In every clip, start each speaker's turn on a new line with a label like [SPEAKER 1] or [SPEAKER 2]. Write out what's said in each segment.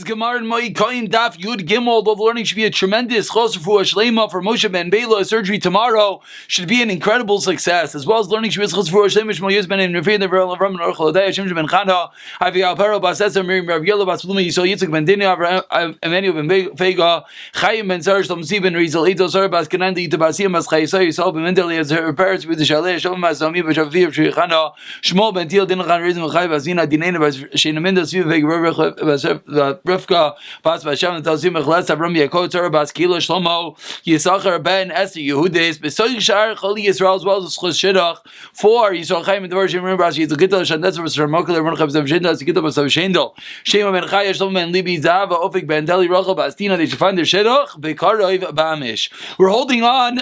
[SPEAKER 1] Says Gemara in Moed Katan Daf Yud Gimel. Although the learning should be a tremendous chos refuah shlema for Moshe ben Bela, surgery tomorrow should be an incredible success. As well as learning should be chos refuah shlema Shmuel Yuz ben Nefir the Verel Avram and Orchel Adai Hashem ben Chana Avigal Pero Bas Esem Miriam Rav Yela Bas Fluma Yisrael Yitzchak ben Dinah Emmanuel ben Vega Chaim ben Zar Shlom Zi ben Rizal Edo Zar Bas Kanandi Itabasim Bas Chayisai Yisrael ben Mendeli as her parents with the Shalei Shalom Bas Sami Bas Shavi of Shrichana Shmuel ben Til Dinah Chan Rizim Chai Bas Zina Dinena Bas Sheinaminda Svi Vega Rivka Bas Bashem Talzim Mechles Avram Yaakov Torah Bas Kilo Shlomo Yisachar ben Esther Yehudes Besoy Shar Chali Yisrael as well as Chos Shidach for Yisrael Chaim and Devar Shem Bas Yitzchak Shandes Bas Ramokal Ron Chav Zav Shendel Zikita Bas Shendel Shema ben Chaya Shlomo ben Libi Zava Ofik ben Deli Rachel Bas Tina. They should find their Shidach Bekarov Bamish. We're holding on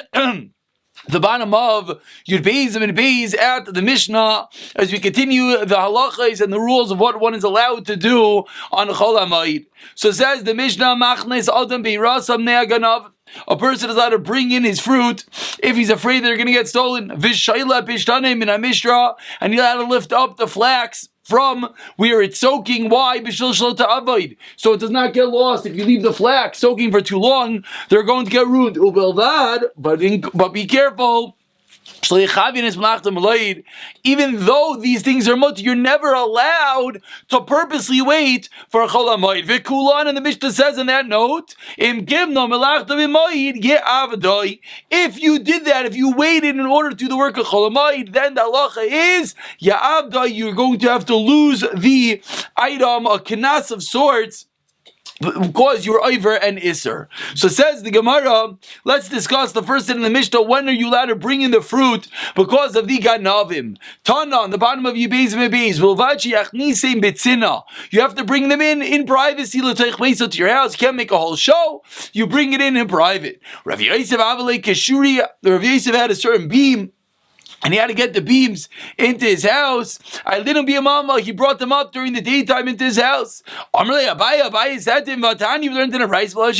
[SPEAKER 1] the bottom of Yud Beis and Beis at the Mishnah as we continue the halachas and the rules of what one is allowed to do on Chol HaMoed. So says the Mishnah, Machnes Adam Beirasam Ne'aganav. A person is allowed to bring in his fruit if he's afraid they're going to get stolen. Vishayla Bishtanim in a Mishra, and he'll have to lift up the flax from where it's soaking. Why? Bishil Shlo Ta'avoid. So it does not get lost. If you leave the flax soaking for too long, they're going to get ruined. But be careful. Even though these things are mutter, you're never allowed to purposely wait for a Chol HaMoed. V'kulan, and the Mishnah says in that note, if you did that, if you waited in order to do the work of Chol HaMoed, then the halacha is you're going to have to lose the item, a kenas of sorts, because you're over and Isser. So says the Gemara, let's discuss the first thing in the Mishnah. When are you allowed to bring in the fruit because of the Ganavim? Tana, on the bottom of Yibez Mebeis, Vilvachi Achniseim Betzina. You have to bring them in privacy, to your house. You can't make a whole show. You bring it in private. Rav Yosef Avalei Keshuri, Rav Yosef had a certain beam, and he had to get the beams into his house. I didn't be a mama. He brought them up during the daytime into his house. Abai said to him, Vatani, we learned in a rice. Rav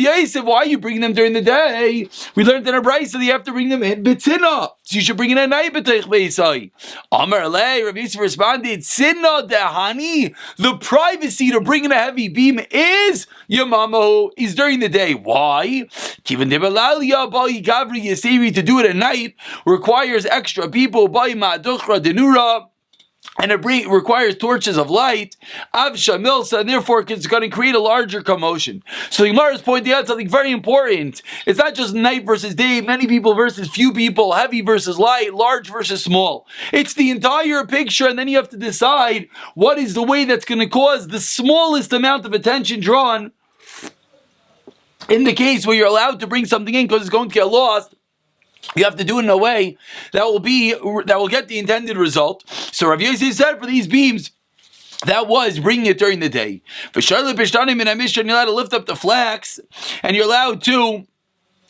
[SPEAKER 1] Yosef, why are you bringing them during the day? We learned in a rice that you have to bring them in B'tzina. So you should bring it at night. Amar Alei, Rav Yosef responded, Tzina dehani. The privacy to bring in a heavy beam is Yamamo, is during the day. Why? To do it at night requires extra people by Ma'aduchra Denura, and it requires torches of light, Avsha Milsa, and therefore it's going to create a larger commotion. So the Gemara is pointing out something very important. It's not just night versus day, many people versus few people, heavy versus light, large versus small. It's the entire picture, and then you have to decide what is the way that's going to cause the smallest amount of attention drawn in the case where you're allowed to bring something in because it's going to get lost. You have to do it in a way that will get the intended result. So Rav Yosef said for these beams, that was bringing it during the day. For Charlotte Bishtanim in a mission, you're allowed to lift up the flax, and you're allowed to,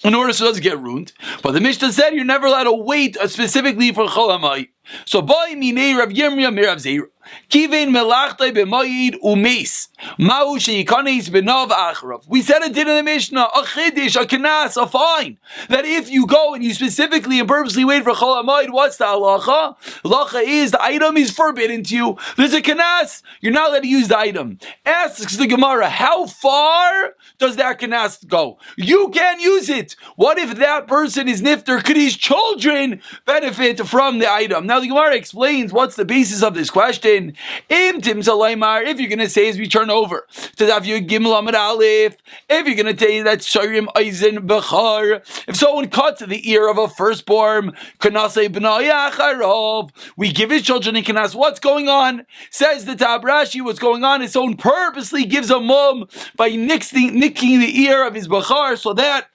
[SPEAKER 1] in order so it doesn't get ruined. But the Mishnah said you're never allowed to wait specifically for Chol HaMoed. So by Minei Rav Yirmiyah Mirav Zeira. Kivein melachtai b'mayid umeis. Ma'u she'yikanes b'nav acharav. We said it in the Mishnah, a chidish, a kenas, a fine. That if you go and you specifically and purposely wait for Chol HaMoed, what's the halacha? Halacha is the item is forbidden to you. There's a kenas, you're not allowed to use the item. Asks the Gemara, how far does that kenas go? You can't use it. What if that person is nifter? Could his children benefit from the item? Now the Gemara explains what's the basis of this question. If you're going to say as we turn over to Daf Yomi Gimel Amud Aleph, if you're going to say that Shorim Eisen Bechar, if someone cuts the ear of a firstborn, Kanase B'nai Acharov, we give his children in Kanas. What's going on? Says the Tab Rashi, what's going on is someone purposely gives a mum by nicking the ear of his Bechar so that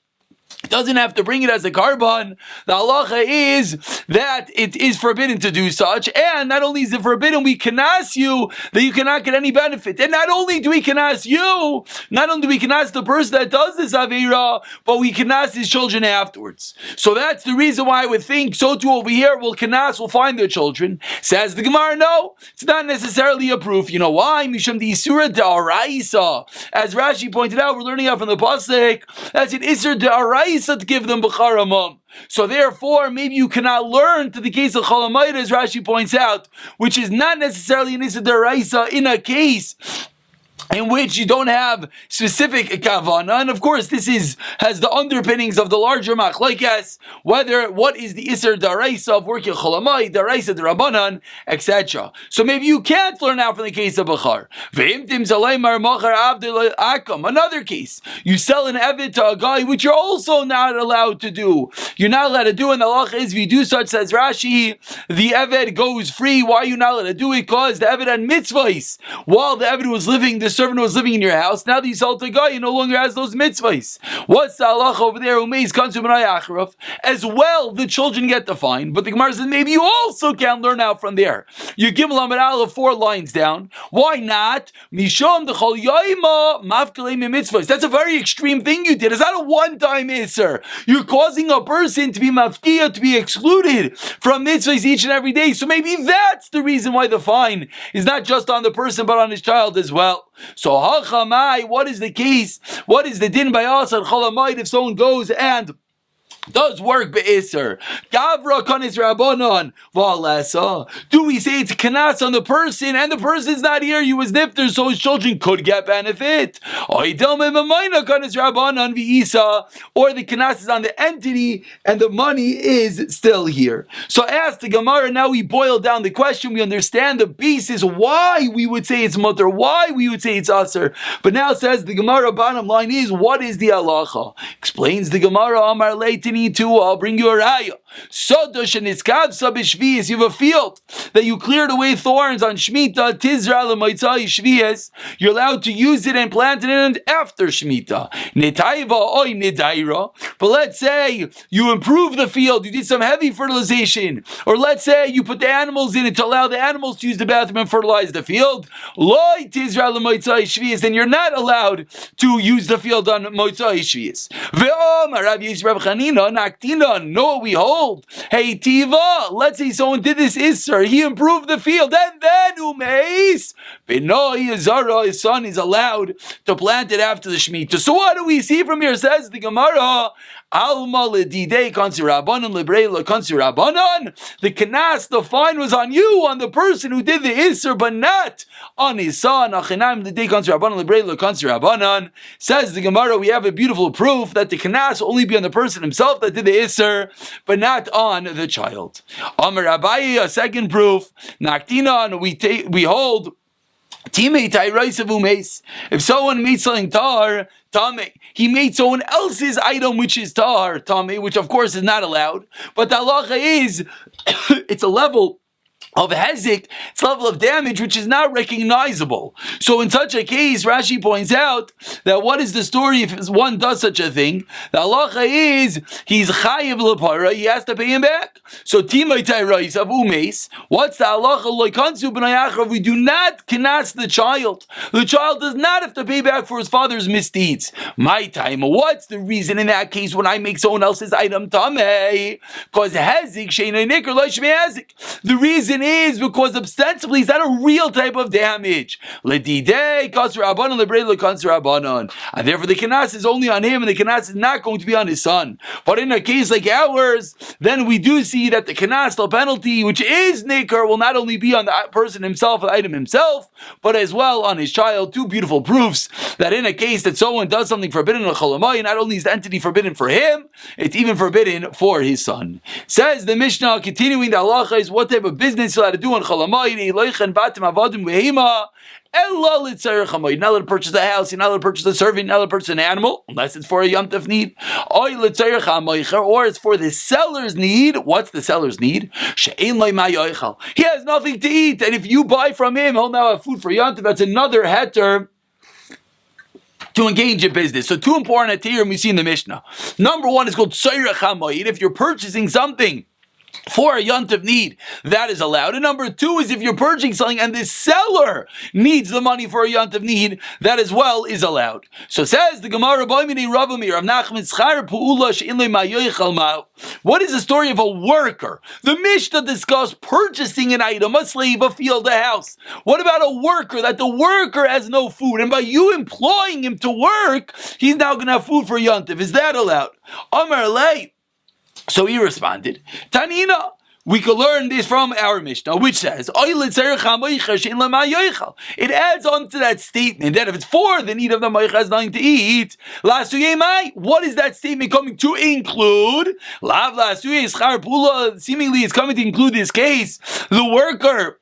[SPEAKER 1] doesn't have to bring it as a carbon. The halacha is that it is forbidden to do such, and not only is it forbidden, we kanas you that you cannot get any benefit. And not only do we kanas you, not only do we kanas the person that does this avera, but we kanas his children afterwards. So that's the reason why I would think so too over here. Will find their children. Says the Gemara, no, it's not necessarily a proof. You know why? Mishum the isura da'araisa. As Rashi pointed out, we're learning out from the pasuk. That's an isur da'araisa to give them b'char amam. So therefore, maybe you cannot learn to the case of Chol HaMoed, as Rashi points out, which is not necessarily an Issa D'Oraisa in a case in which you don't have specific kavana, and of course this has the underpinnings of the larger machlokes, whether what is the iser daraisa of working cholamai, daraisa derabanan, etc. So maybe you can't learn out from the case of bachar. Another case, you sell an eved to a guy, which you're also not allowed to do. You're not allowed to do, and the halach is, if you do such, says Rashi, the eved goes free. Why are you not allowed to do it? Because the eved had mitzvahs while the eved was living. The servant was living in your house. Now that you sold to a guy, he no longer has those mitzvahs. What's the halach over there? As well, the children get the fine, but the Gemara says maybe you also can learn out from there. You give Lamed Aleph 4 lines down. Why not? Mishom dechol yoyma mafkalei mitzvahs. That's a very extreme thing you did. Is that a one-time answer? You're causing a person to be mafkia, to be excluded from mitzvahs each and every day. So maybe that's the reason why the fine is not just on the person but on his child as well. So hachamai, what is the case? What is the din by us at cholamai if someone goes and does work be'isr? Gavra kanis rabbanon v'alesa. Do we say it's kanas on the person and the person's not here? You was nifter, so his children could get benefit. Or the kanas is on the entity and the money is still here. So ask the Gemara. Now we boil down the question. We understand the basis why we would say it's mutter, why we would say it's aser. But now says the Gemara. Bottom line is, what is the halacha? Explains the Gemara. Amar leitini. I'll bring you a raya. You have a field that you cleared away thorns on Shemitah. Tizra l'moitzai shvias. You're allowed to use it and plant it in after Shemitah. Netaiva oy nedaira. But let's say you improve the field. You did some heavy fertilization, or let's say you put the animals in it to allow the animals to use the bathroom and fertilize the field. Loy tizra l'moitzai shvias. Then you're not allowed to use the field on moitzai shvias. Ve'omar Rav Yisrael Reb Chanina naktina. No, we hold. Hey Tiva, let's say someone did this Isser, he improved the field, and then Umeis, Benoi Zara, his son, is allowed to plant it after the Shemitah. So what do we see from here? Says the Gemara, Alma ledidei kansi rabbanon lebreila kansi rabbanon. The kanas, the fine was on you, on the person who did the Isser, but not on his son. Achinam ledidei kansi rabbanon lebreila kansi rabbanon. Says the Gemara, we have a beautiful proof that the kanas will only be on the person himself that did the Isser, but not on the child. Amar Abaye, a second proof. Naktinon, we hold. If someone made something tar, tame, he made someone else's item which is tar, tame, which of course is not allowed. But the halacha is, it's a level of hezik, it's level of damage which is not recognizable. So in such a case, Rashi points out that what is the story if one does such a thing? The halacha is he's chayiv lepara, he has to pay him back. So timay tayrais of umes, what's the halacha loikansu b'nai achrav? We do not kinas the child. The child does not have to pay back for his father's misdeeds. My time, what's the reason in that case when I make someone else's item tamei? Because hezik sheinay nikr loishmei hezik. The reason is because ostensibly it's not a real type of damage. And therefore the kanas is only on him and the kanas is not going to be on his son. But in a case like ours, then we do see that the kanas, the penalty, which is nikr, will not only be on the person himself, the item himself, but as well on his child. Two beautiful proofs that in a case that someone does something forbidden in cholamai, not only is the entity forbidden for him, it's even forbidden for his son. Says the Mishnah, continuing the halacha is what type of business you're allowed to do on cholamai. You're not allowed to purchase a house, you're not allowed to purchase a servant, you're not allowed to purchase an animal, unless it's for a Yom Tov need. Or it's for the seller's need. What's the seller's need? He has nothing to eat, and if you buy from him, he'll now have food for Yom Tov. That's another heter to engage in business. So two important heter we see in the Mishnah. Number one is called Tzairach HaMoed. If you're purchasing something for a yontiv need, that is allowed. And number two is if you're purchasing something and the seller needs the money for a yontiv need, that as well is allowed. So says the Gemara, what is the story of a worker? The Mishnah discussed purchasing an item, a slave, a field, a house. What about a worker? That the worker has no food, and by you employing him to work, he's now going to have food for yontiv. Is that allowed? Amar Lei. So he responded, Tanina, we could learn this from our Mishnah, which says, it adds on to that statement that if it's for the need of the Moicha has nothing to eat, what is that statement coming to include? Seemingly it's coming to include this case, the worker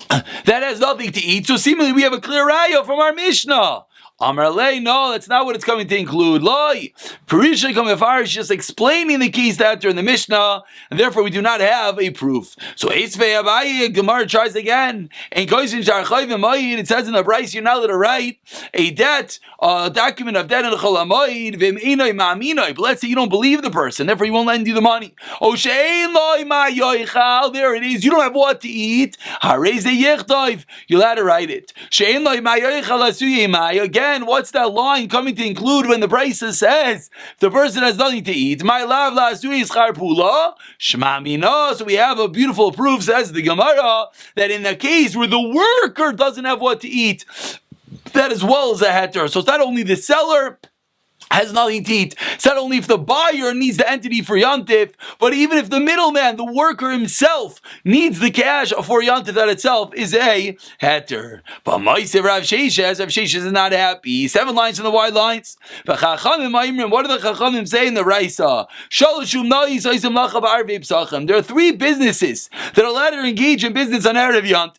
[SPEAKER 1] that has nothing to eat. So seemingly we have a clear raya from our Mishnah. Amar lei, no, that's not what it's coming to include. Loi, Parisha Kamefar is just explaining the case that are in the Mishnah, and therefore we do not have a proof. So Eisvei Abaye, Gemara tries again. And it says in the Bryce, you're not allowed to write a debt, a document of debt in the Cholamoid, Vim'inoi Ma'aminoi. But let's say you don't believe the person, therefore you won't lend you the money. Oh, Shein Loi Ma'yoichal, there it is. You don't have what to eat. Hareze Yechtoiv, you're allowed to write it. Shein Loi Ma'yoichal Asuye Ma'yo. Again, what's that line coming to include when the Brisa says if the person has nothing to eat? My love la asui ischar pula shma mina. So we have a beautiful proof, says the Gemara, that in the case where the worker doesn't have what to eat, that as well as a heter. So it's not only the seller has nothing to eat. It's not only if the buyer needs the entity for Yantif, but even if the middleman, the worker himself, needs the cash for Yantif, that itself is a heter. But Ma'aseh Rav Sheshes is not happy. 7 lines in the wide lines. But Chachamim, what do the Chachamim say in the Raisa? There are 3 businesses that are allowed to engage in business on Erev Yantif.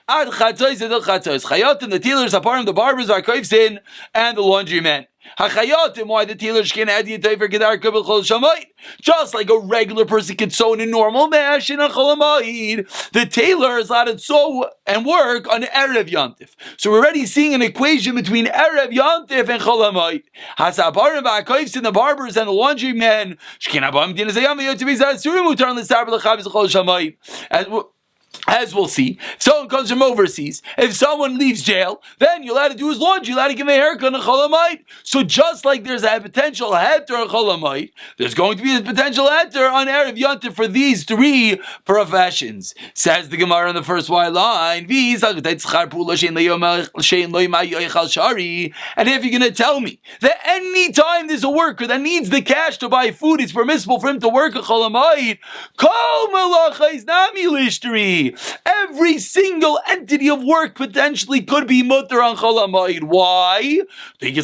[SPEAKER 1] Ad Chayatim, the dealers, Aparim, the barbers, Arkoivsin, and the laundrymen. Hachayatim, why the tailor can add the for Kedar Kabul Chol Shamayit. Just like a regular person can sew in a normal mesh in a Cholamayid, the tailor is allowed to sew and work on Erev Yantif. So we're already seeing an equation between Erev Yantif and Cholamayid. Hasabarim Ba'akoivs in the barbers and the laundrymen. Shkinabam Dinazayam Yotibiz Surim Utarn Lisabr Lachabis Chol Shamayit. As we'll see, if someone comes from overseas, if someone leaves jail, then you're allowed to do his laundry, you're allowed to give him a haircut on a Cholamayit. So just like there's a potential heter on Cholamayit, there's going to be a potential heter on Erev Yantif for these 3 professions. Says the Gemara on the first white line, and if you're going to tell me that any time there's a worker that needs the cash to buy food, it's permissible for him to work a Cholamayit, kol malacha is nami lishtri. Every single entity of work potentially could be mutter on Cholamayid. Why? And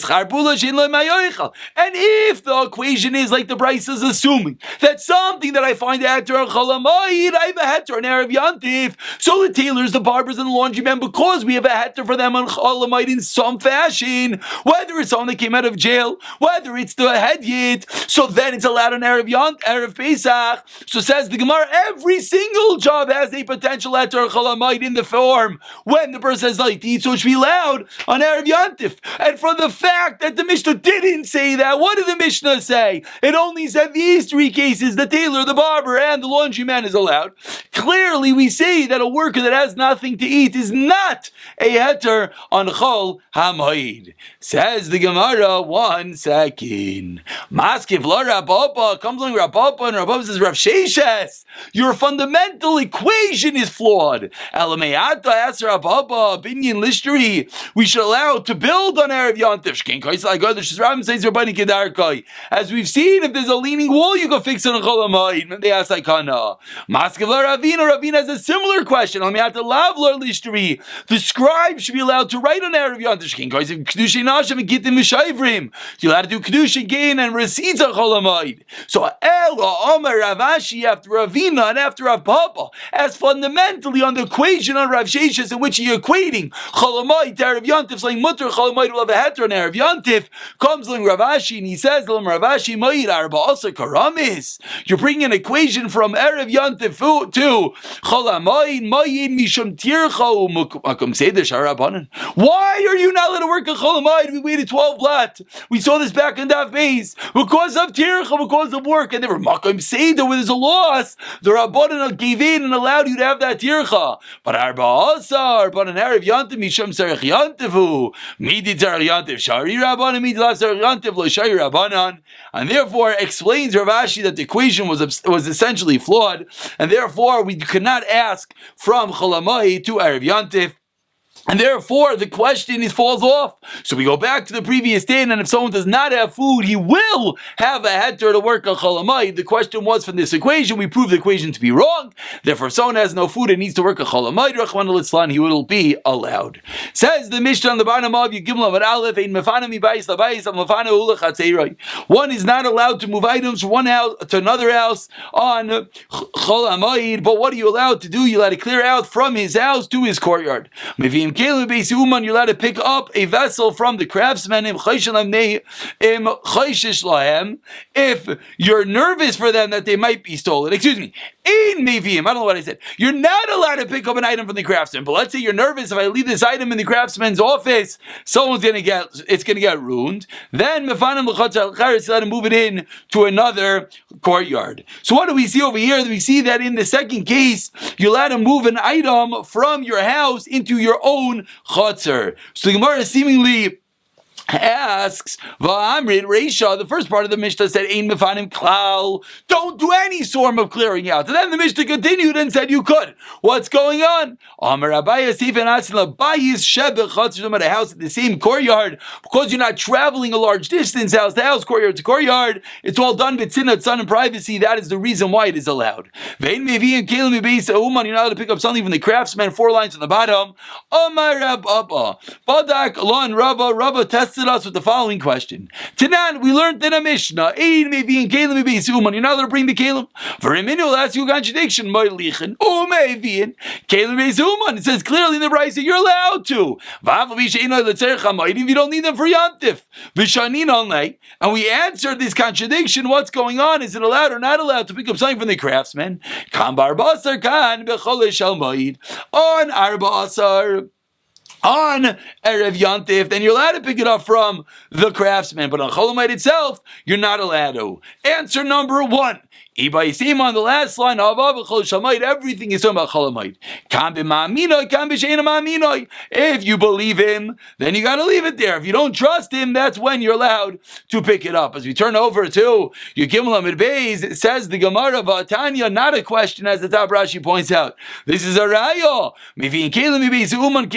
[SPEAKER 1] if the equation is like the Bryce is assuming that something that I find a heter on Cholamayid, I have a heter on Erev Yantif. So the tailors, the barbers, and the laundrymen, because we have a heter for them on Cholamayid in some fashion, whether it's someone that came out of jail, whether it's the head yit, so then it's allowed on Erev Yantif, Erev Pesach. So says the Gemara, every single job has a potential heter Cholamayid in the form when the person has nothing to eat, so it should be allowed on Erev Yantif. And from the fact that the Mishnah didn't say that, what did the Mishnah say? It only said these 3 cases, the tailor, the barber, and the laundryman is allowed. Clearly we say that a worker that has nothing to eat is not a heter on Chol HaMoed. Says the Gemara, 1 second. Maskiv la Rabba, comes along Rabba, and Rabba says, Rav Sheshes, your fundamental equation is flawed. Elameata asks Rabba, binyan lishtri, we should allow to build on Erev Yantif. As we've seen, if there's a leaning wall, you can fix it on Cholamayid. They ask Aikana. Maskevla Ravina has a similar question. Elameata lavlar lishtri, the scribe should be allowed to write on Erev Yantif. You're allowed to do Kedushin gain and receipts on Cholamayid. So Ela Omer Ravashi after Ravina and after Rav Papa, as fundamentally on the equation on Rav Sheshes in which he equating Cholamayid to Erev Yantif, saying Mutter Cholamayid will have a heter on Erev Yantif, comes along Ravashi and he says to him, Ravashi Mayid Arba also Karamis. You're bringing an equation from Erev Yantif to Cholamayid Mayid Mishum Tircha Makom Seder Sharabanan. Why are you not allowed to work a Cholamayid? We waited 12 blat. We saw this back in Daf Beis. Because of Tircha, because of work, and they were Makom Seder where there's a loss. The Rabbanan gave in and allowed you to have that tircha. But Arba Asar, but an Erev Yantiv, Misham Serech Yantivu, Midi Serech Yantiv, Shari Rabbanan, Midi Lav Serech Yantiv, Lo Shari Rabbanan. And therefore explains Rav Ashi that the equation was essentially flawed, and therefore we could not ask from Cholamayid to Erev Yantiv. And therefore, the question falls off. So we go back to the previous din, and if someone does not have food, he will have a heter to work a cholamayid. The question was from this equation, we proved the equation to be wrong. Therefore, if someone has no food and needs to work a cholamayid, Rachmana litzlan, he will be allowed. Says the Mishnah on the bottom of Yigimla Amud Aleph, Ein mefana mibayis labayis, am mefana ula chatzeirai. One is not allowed to move items from one house to another house on cholamayid, but what are you allowed to do? You're allowed to clear out from his house to his courtyard. You're allowed to pick up a vessel from the craftsman if you're nervous for them that they might be stolen. Excuse me. I don't know what I said. You're not allowed to pick up an item from the craftsman, but let's say you're nervous if I leave this item in the craftsman's office, it's going to get ruined. Then you let him move it in to another courtyard. So what do we see over here? We see that in the second case, you let him move an item from your house into your own chotzer. So the Gemara seemingly asks, Va'amrit Reisha, the first part of the Mishnah said, Ein mefanim klal, don't do any sort of clearing out. And then the Mishnah continued and said you could. What's going on? Amar Abayis Sifan Atzla Bayis Shebech Chatzim at a house in the same courtyard, because you're not traveling a large distance, house to house, courtyard to courtyard. It's all done b'tzinat, son, and privacy. That is the reason why it is allowed. Vein Mevi and Kelim Mebeis Uman, you're not allowed to pick up something from the craftsman, 4 lines on the bottom. Amar Rabba Badak Alon Rabba tested us with the following question. Tanan, we learned in a Mishnah, you're not allowed to bring the Kelim. For a minute, we'll ask you a contradiction. It says clearly in the Brayse that you're allowed to. If you don't need them for Yantif. And we answered this contradiction. What's going on? Is it allowed or not allowed to pick up something from the craftsman? On Arba Asar. On Erev Yantif, then you're allowed to pick it up from the craftsman, but on Cholamayid itself, you're not allowed to. Answer number 1. On the last line, everything is talking about Cholamayid. If you believe him, then you got to leave it there. If you don't trust him, that's when you're allowed to pick it up. As we turn over to Yigimla Amud Beis, it says the Gemara Vatanya, not a question, as the top Rashi points out. This is a raya.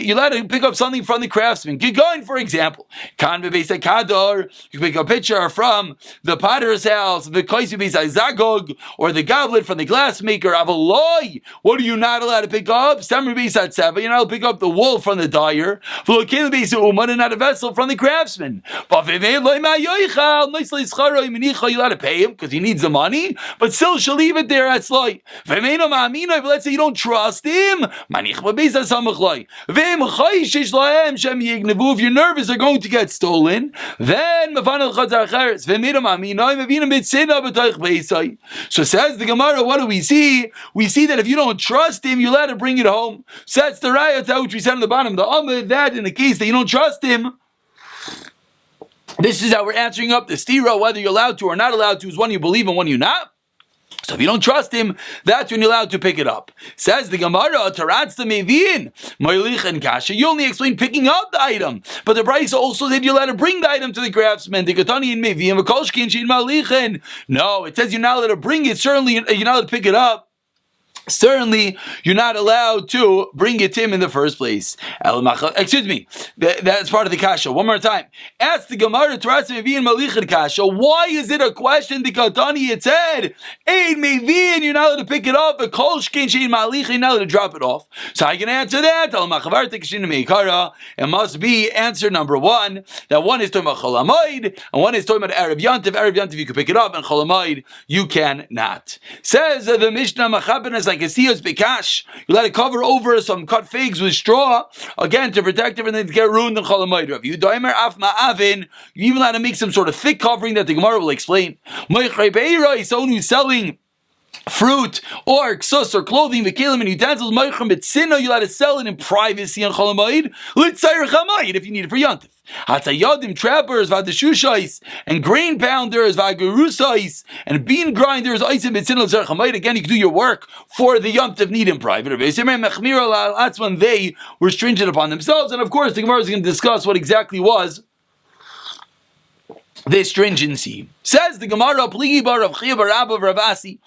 [SPEAKER 1] You're allowed to pick up something from the craftsman. Get going, for example. You pick a pitcher from the potter's house, the Zagog, or the goblet from the glassmaker. Avaloi, what are you not allowed to pick up? You're not allowed to pick up the wool from the dyer. And not a vessel from the craftsman. You're allowed to pay him because he needs the money, but still she'll leave it there at Sloi. But let's say you don't trust him. If you're nervous they're going to get stolen, then so says the Gemara, what do we see? We see that if you don't trust him, you're allowed to bring it home. So that's the raya which we said on the bottom. The Amud, that in the case that you don't trust him, this is how we're answering up the stira, whether you're allowed to or not allowed to is one you believe and one you not. So if you don't trust him, that's when you're allowed to pick it up. Says the Gemara, you only explain picking up the item, but the Brayse also said you're allowed to bring the item to the craftsman. No, it says you're not allowed to bring it. Certainly, you're not allowed to pick it up. Certainly, you're not allowed to bring it to him in the first place. Excuse me, that's part of the kasha. One more time. Ask the Gemara, why is it a question? The Katani, it said, you're not allowed to pick it up, you're not allowed to drop it off. So I can answer that. It must be answer number 1, that one is talking about Cholamayid, and one is talking about Erev Yantiv. Erev Yantiv, you can pick it up, and Cholamayid, you cannot. Says the Mishnah, like a siyos bekash, you let it cover over some cut figs with straw, again to protect it and then to get ruined in Cholamayid. You even let to make some sort of thick covering that the Gemara will explain. Someone who's selling fruit or ksus or clothing, the kelim and utensils, you let to sell it in privacy on Cholamayid. If you need it for Yantif. Hatzayadim, trappers, vadeshushais, and grain pounders, vagarusais, and bean grinders, again, you can do your work for the Yantif need in private. That's when they were stringent upon themselves, and of course the Gemara is going to discuss what exactly was this stringency. Says the Gemara, Pligi bar Rav Chia bar Abba Rav Asi,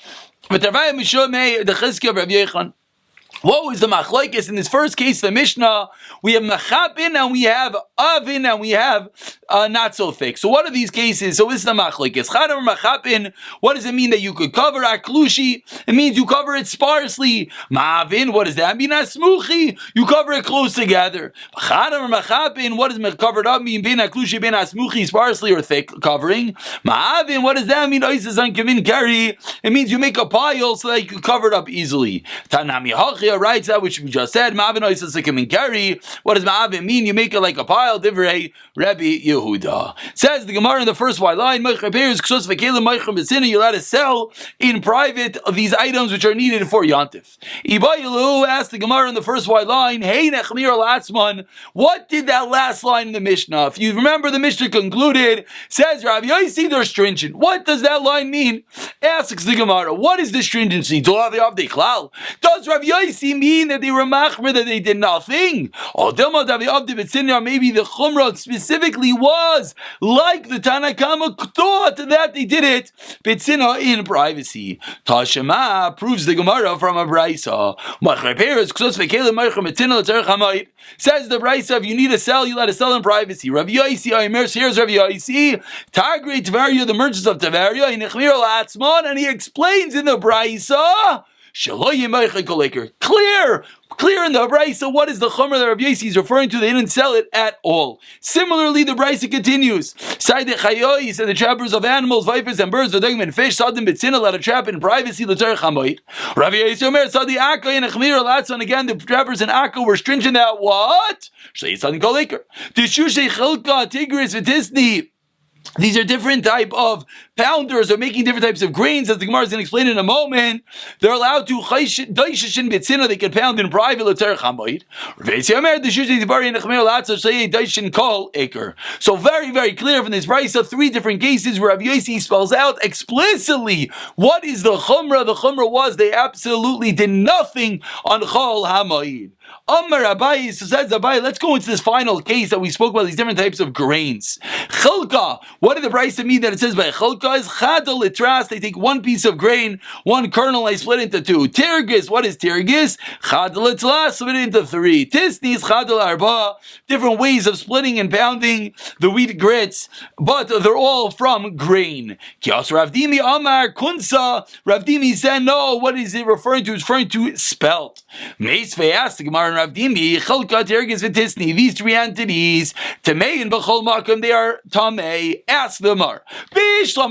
[SPEAKER 1] What was the machlokes in this first case? The Mishnah, we have machapin and we have avin and we have not so thick. So what are these cases? So this is the machlokes. Chadam machapin. What does it mean that you could cover aklushi? It means you cover it sparsely. Ma'avin. What does that mean? Asmuchi. You cover it close together. Chadam machapin. What does covered up mean? Ben aklushi, ben asmuchi, sparsely or thick covering. Ma'avin. What does that mean? It means you make a pile so that you can cover it up easily. Tanami hachia writes that which we just said. Ma'avin oisasakim kari. What does ma'avin mean? You make it like a pile. Divrei Rabbi Yehuda. Says the Gemara in the first white line. You're allowed to sell in private these items which are needed for Yantif. Ibayilu asked the Gemara in the first white line. Hey nechmir latzman. What did that last line in the Mishnah? If you remember, the Mishnah concluded. Says Rabbi Yosi, they're stringent. What does that line mean? Asks the Gemara. What is the stringency? Does Rabbi Yosi mean that they were machmer, that they did nothing? Or maybe the chumrah specifically was like the Tanakama thought that they did it bitzina in privacy. Tashema proves the Gemara from a brisa. Says the brisa, if you need to sell, you let it sell in privacy. Rabbi Yosi, here's Rabbi Yosi, Tagri Tavaria, the merchants of Tavaria, and he explains in the brisa. Clear in the Brisa, what is the Chomer that Rabbi Yosi is referring to? They didn't sell it at all. Similarly, the Brisa continues. Said the trappers of animals, vipers, and birds, the and fish, Sadim Bitsina, let a trap in privacy, the Tzarech HaMoed. Rabbi Yosi Omer, Sadi Akka, and Echmir, Latson, again, the trappers in Akka were stringent at what? Shlei Sadin Kolaker. Tishushe Chelka, Tigris, Vitisni. These are different type of pounders or making different types of grains, as the Gemara is going to explain in a moment. They're allowed to daishishin bitzina, they can pound in private l'terech hamoed. So very, very clear from this brisa, three different cases where Rabbi Yosi spells out explicitly what is the chumrah. The chumrah was they absolutely did nothing on chol hamoed. Amar Abai, so says Abai, let's go into this final case that we spoke about, these different types of grains. Chelka, what did the brisa mean that it says by Chelka is chadal litras, they take one piece of grain, one kernel, I split into two. Tirgis, what is tirgis? Chadal litras, split into three. Tisnis, chadal arba, different ways of splitting and pounding the wheat grits, but they're all from grain. Kios Ravdimi Amar Kunsa, Ravdimi said, no, what is it referring to? It's referring to spelt. Meisvei asked the Gemara and Ravdimi, Chelka, Tirgis, Vitisni, these three entities, Tamei and Bechol Makam, they are Tamei. Ask the Gemara. According to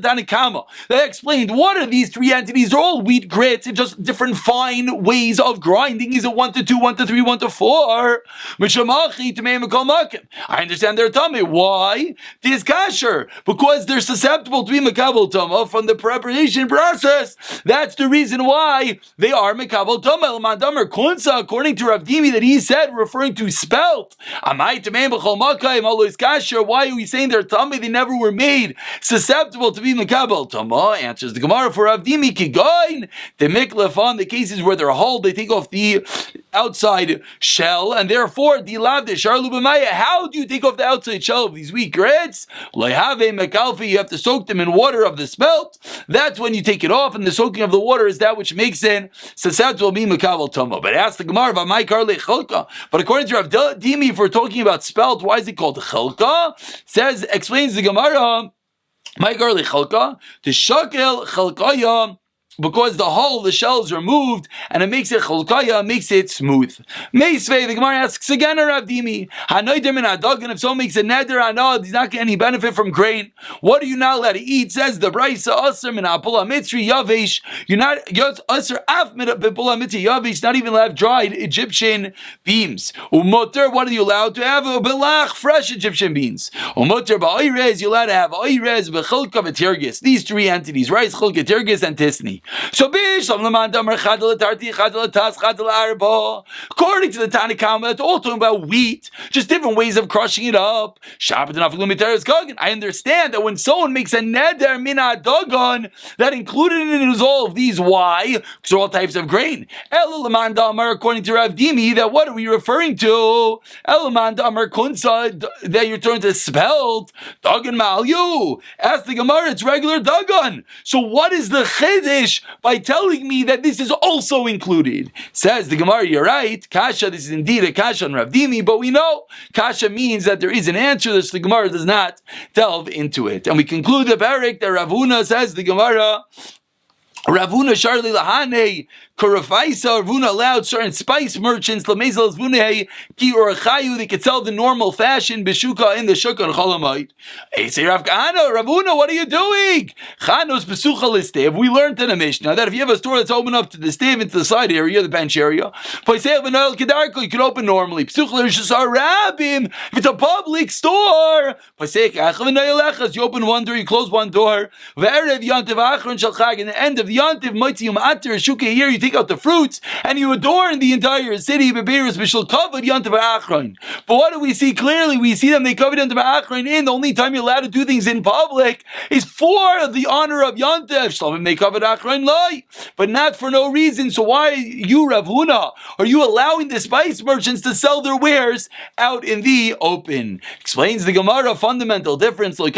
[SPEAKER 1] Tanakama, they explained what are these three entities? They're all wheat grits in just different fine ways of grinding. Is it 1 to 2, 1 to 3, 1 to 4? I understand they're Tamei. Why? This kasher, because they're susceptible to be Mekabel Tama from the preparation process. That's the reason why they are Mekabel Tama. According to Rav Dimi, that he said, referring to spelt. Why are we saying they're Tamei? They never were made susceptible to be Mekabel Tama. Answers the Gemara for Rav Dimi, Kigoin, the Miklefan, the cases where they're hulled, they take off the outside shell, and therefore, how do you take off the outside shell of these wheat grits? You have to soak them in water of the spelt. That's when you take it off, and the soaking of the water is that which makes it susceptible to be Mekabel Tama. But ask the Gemara, but according to Rav Dimi, if we're talking about spelt, why is it called Chelka? Explains the Gemara, my garlic chalka, to shakel chalkaya, because the hull of the shell is removed and it makes it chalkaya, makes it smooth. Meisvei, the Gemara asks again, Rav Dimi, hanoidim in adagan, if someone makes a neder, he's not getting any benefit from grain. What are you not allowed to eat? Says the brisa, aser min apula mitzri yavish. You're not aser af min apula mitzri yavish. Not even allowed to have dried Egyptian beans. Umoter, what are you allowed to have? Belach, fresh Egyptian beans. Umoter ba'oirez, you're allowed to have oirez bechelka v'tirgis. These three entities, rice, chelka, tirgis, and tisni. So according to the Tanakhama, it's all talking about wheat, just different ways of crushing it up. I understand that when someone makes a neder mina dagon, that included in it is all of these. Why? Because they're all types of grain. According to Rav Dimi, that what are we referring to? That you're turning to spelt dagon malyu. Ask the Gemara, it's regular dagon. So what is the chiddush punish by telling me that this is also included? Says the Gemara, you're right. Kasha, this is indeed a kasha on Rav Dimi, but we know kasha means that there is an answer that the Gemara does not delve into it. And we conclude the parak that Rav Huna says the Gemara, Rav Huna Sharli Lahane Kurafaisa. Rav Huna allowed certain spice merchants Lamezal Zvunei Ki Orachayu, they could sell the normal fashion Beshuka in the Shukah and Cholamite. Hey, say Rav Kahana, Rav Huna, what are you doing? Chanos Besucha Listev. We learned in a Mishnah that if you have a store that's open up to the stave into the side area, the bench area, you can open normally. Besucha Lishasar Rabim. If it's a public store, you open one door, you close one door. Ve'erev Yantiv Achron Shalchag, in the end of the Yantiv Mitziyum Atir Shukah, here you take out the fruits and you adorn the entire city. But what do we see clearly? We see them, they covered Yantiv Achron in. The only time you're allowed to do things in public is for the honor of Yantiv. Shlovim, they covered Achron Lai, but not for no reason. So why you, Rav Huna, are you allowing the spice merchants to sell their wares out in the open? Explains the Gemara, fundamental difference. One is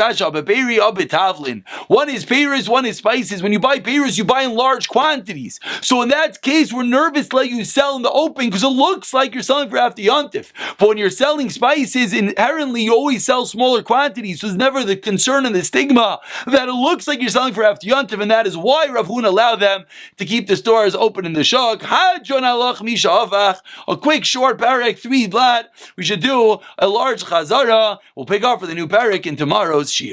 [SPEAKER 1] peiros, one is spices. When you buy peiros, you buy in large quantities. So in that case, we're nervous to let you sell in the open because it looks like you're selling for after Yontif. But when you're selling spices, inherently you always sell smaller quantities. So there's never the concern and the stigma that it looks like you're selling for after Yontif, and that is why Rav Huna allowed them to keep the stores open in the shuk. A quick short parak, 3 blat. We should do a large chazara. We'll pick up for the new parak in tomorrow's shir.